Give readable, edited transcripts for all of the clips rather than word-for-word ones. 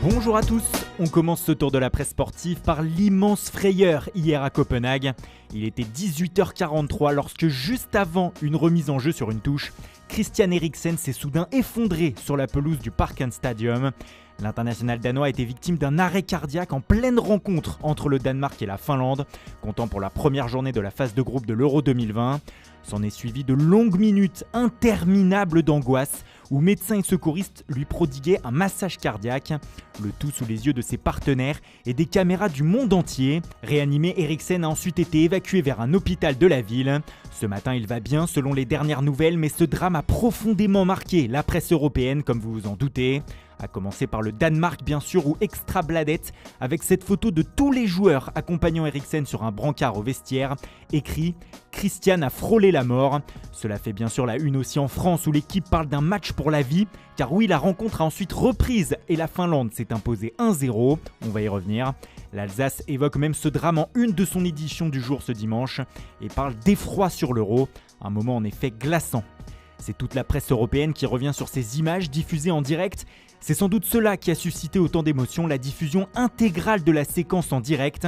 Bonjour à tous, on commence ce tour de la presse sportive par l'immense frayeur hier à Copenhague. Il était 18h43 lorsque juste avant une remise en jeu sur une touche, Christian Eriksen s'est soudain effondré sur la pelouse du Parken Stadium. L'international danois a été victime d'un arrêt cardiaque en pleine rencontre entre le Danemark et la Finlande, comptant pour la première journée de la phase de groupe de l'Euro 2020. S'en est suivi de longues minutes interminables d'angoisse où médecins et secouristes lui prodiguaient un massage cardiaque, le tout sous les yeux de ses partenaires et des caméras du monde entier. Réanimé, Eriksen a ensuite été évacué vers un hôpital de la ville. Ce matin, il va bien selon les dernières nouvelles, mais ce drame a profondément marqué la presse européenne, comme vous vous en doutez. À commencer par le Danemark bien sûr, ou Extra Bladet, avec cette photo de tous les joueurs accompagnant Eriksen sur un brancard au vestiaire, écrit « Christian a frôlé la mort ». Cela fait bien sûr la une aussi en France où l'équipe parle d'un match pour la vie, car oui, la rencontre a ensuite reprise et la Finlande s'est imposée 1-0, on va y revenir. L'Alsace évoque même ce drame en une de son édition du jour ce dimanche et parle d'effroi sur l'Euro, un moment en effet glaçant. C'est toute la presse européenne qui revient sur ces images diffusées en direct. C'est sans doute cela qui a suscité autant d'émotions, la diffusion intégrale de la séquence en direct.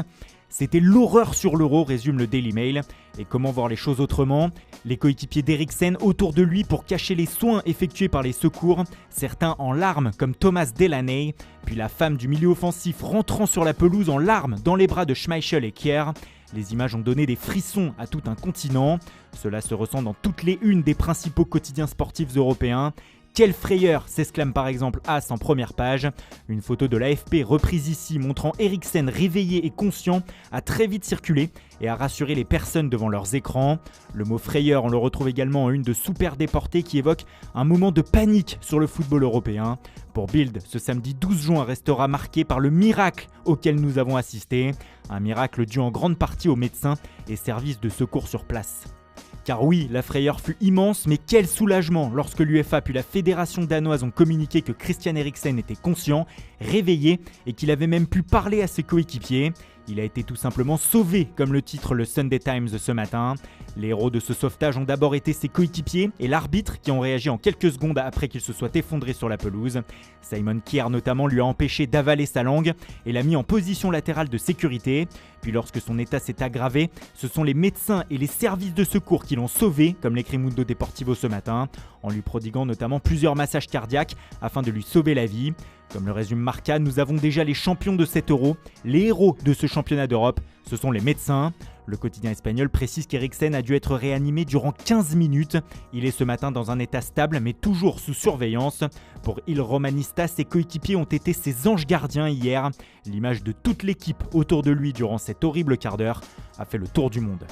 C'était l'horreur sur l'Euro, résume le Daily Mail. Et comment voir les choses autrement ? Les coéquipiers d'Eriksen autour de lui pour cacher les soins effectués par les secours, certains en larmes comme Thomas Delaney, puis la femme du milieu offensif rentrant sur la pelouse en larmes dans les bras de Schmeichel et Kier. Les images ont donné des frissons à tout un continent. Cela se ressent dans toutes les unes des principaux quotidiens sportifs européens. Quelle frayeur, s'exclame par exemple As en première page. Une photo de l'AFP reprise ici montrant Eriksen réveillé et conscient a très vite circulé et a rassuré les personnes devant leurs écrans. Le mot frayeur, on le retrouve également en une de Super Déporté qui évoque un moment de panique sur le football européen. Pour Bild, ce samedi 12 juin restera marqué par le miracle auquel nous avons assisté. Un miracle dû en grande partie aux médecins et services de secours sur place. Car oui, la frayeur fut immense, mais quel soulagement lorsque l'UEFA puis la fédération danoise ont communiqué que Christian Eriksen était conscient, réveillé et qu'il avait même pu parler à ses coéquipiers. Il a été tout simplement sauvé, comme le titre le Sunday Times ce matin. Les héros de ce sauvetage ont d'abord été ses coéquipiers et l'arbitre qui ont réagi en quelques secondes après qu'il se soit effondré sur la pelouse. Simon Kjær notamment lui a empêché d'avaler sa langue et l'a mis en position latérale de sécurité. Puis lorsque son état s'est aggravé, ce sont les médecins et les services de secours qui l'ont sauvé, comme l'écrit Mundo Deportivo ce matin, en lui prodiguant notamment plusieurs massages cardiaques afin de lui sauver la vie. Comme le résume Marca, nous avons déjà les champions de cet Euro. Les héros de ce championnat d'Europe, ce sont les médecins. Le quotidien espagnol précise qu'Eriksen a dû être réanimé durant 15 minutes. Il est ce matin dans un état stable mais toujours sous surveillance. Pour Il Romanista, ses coéquipiers ont été ses anges gardiens hier. L'image de toute l'équipe autour de lui durant cet horrible quart d'heure a fait le tour du monde.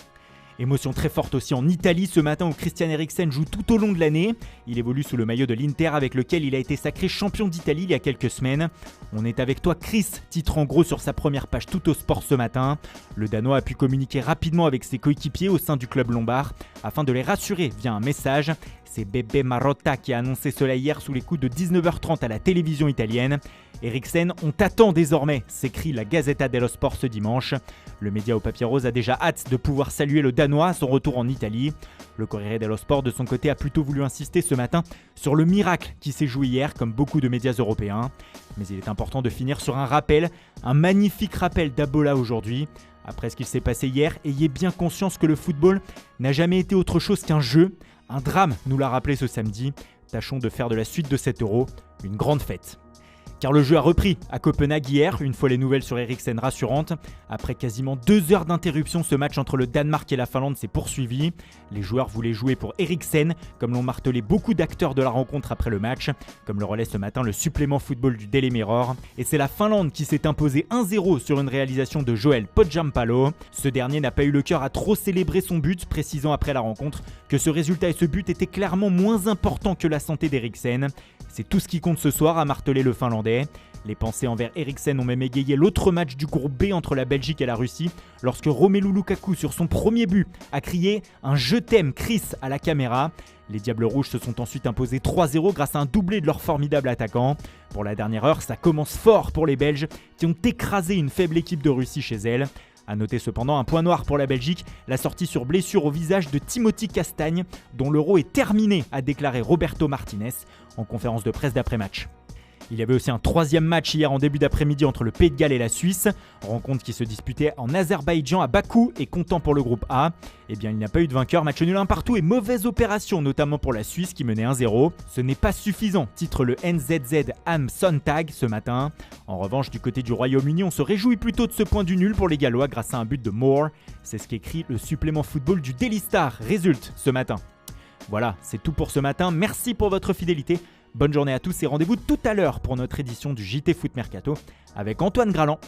Émotion très forte aussi en Italie ce matin où Christian Eriksen joue tout au long de l'année. Il évolue sous le maillot de l'Inter avec lequel il a été sacré champion d'Italie il y a quelques semaines. On est avec toi Chris, titre en gros sur sa première page Tuttosport ce matin. Le Danois a pu communiquer rapidement avec ses coéquipiers au sein du club lombard afin de les rassurer via un message. C'est Beppe Marotta qui a annoncé cela hier sous les coups de 19h30 à la télévision italienne. Eriksen, on t'attend désormais, s'écrit la Gazzetta dello Sport ce dimanche. Le média au papier rose a déjà hâte de pouvoir saluer le Danois à son retour en Italie. Le Corriere dello Sport de son côté a plutôt voulu insister ce matin sur le miracle qui s'est joué hier comme beaucoup de médias européens. Mais il est important de finir sur un rappel, un magnifique rappel d'Abola aujourd'hui. Après ce qu'il s'est passé hier, ayez bien conscience que le football n'a jamais été autre chose qu'un jeu. Un drame nous l'a rappelé ce samedi. Tâchons de faire de la suite de cet Euro une grande fête. Car le jeu a repris à Copenhague hier, une fois les nouvelles sur Eriksen rassurantes. Après quasiment 2 heures d'interruption, ce match entre le Danemark et la Finlande s'est poursuivi. Les joueurs voulaient jouer pour Eriksen, comme l'ont martelé beaucoup d'acteurs de la rencontre après le match, comme le relaie ce matin le supplément football du Daily Mirror. Et c'est la Finlande qui s'est imposée 1-0 sur une réalisation de Joel Podjampalo. Ce dernier n'a pas eu le cœur à trop célébrer son but, précisant après la rencontre que ce résultat et ce but étaient clairement moins importants que la santé d'Eriksen. C'est tout ce qui compte ce soir, a martelé le Finlandais. Les pensées envers Eriksen ont même égayé l'autre match du groupe B entre la Belgique et la Russie, lorsque Romelu Lukaku, sur son premier but, a crié « Un je t'aime, Chris » à la caméra. Les Diables Rouges se sont ensuite imposés 3-0 grâce à un doublé de leur formidable attaquant. Pour la dernière heure, ça commence fort pour les Belges, qui ont écrasé une faible équipe de Russie chez elle. A noter cependant un point noir pour la Belgique, la sortie sur blessure au visage de Timothy Castagne, dont l'Euro est terminé, a déclaré Roberto Martinez en conférence de presse d'après-match. Il y avait aussi un troisième match hier en début d'après-midi entre le Pays de Galles et la Suisse, rencontre qui se disputait en Azerbaïdjan à Bakou et comptant pour le groupe A. Eh bien, il n'y a pas eu de vainqueur, match nul 1 partout et mauvaise opération, notamment pour la Suisse qui menait 1-0. Ce n'est pas suffisant, titre le NZZ Am Sonntag ce matin. En revanche, du côté du Royaume-Uni, on se réjouit plutôt de ce point du nul pour les Gallois grâce à un but de Moore. C'est ce qu'écrit le supplément football du Daily Star, résulte ce matin. Voilà, c'est tout pour ce matin. Merci pour votre fidélité. Bonne journée à tous et rendez-vous tout à l'heure pour notre édition du JT Foot Mercato avec Antoine Graland.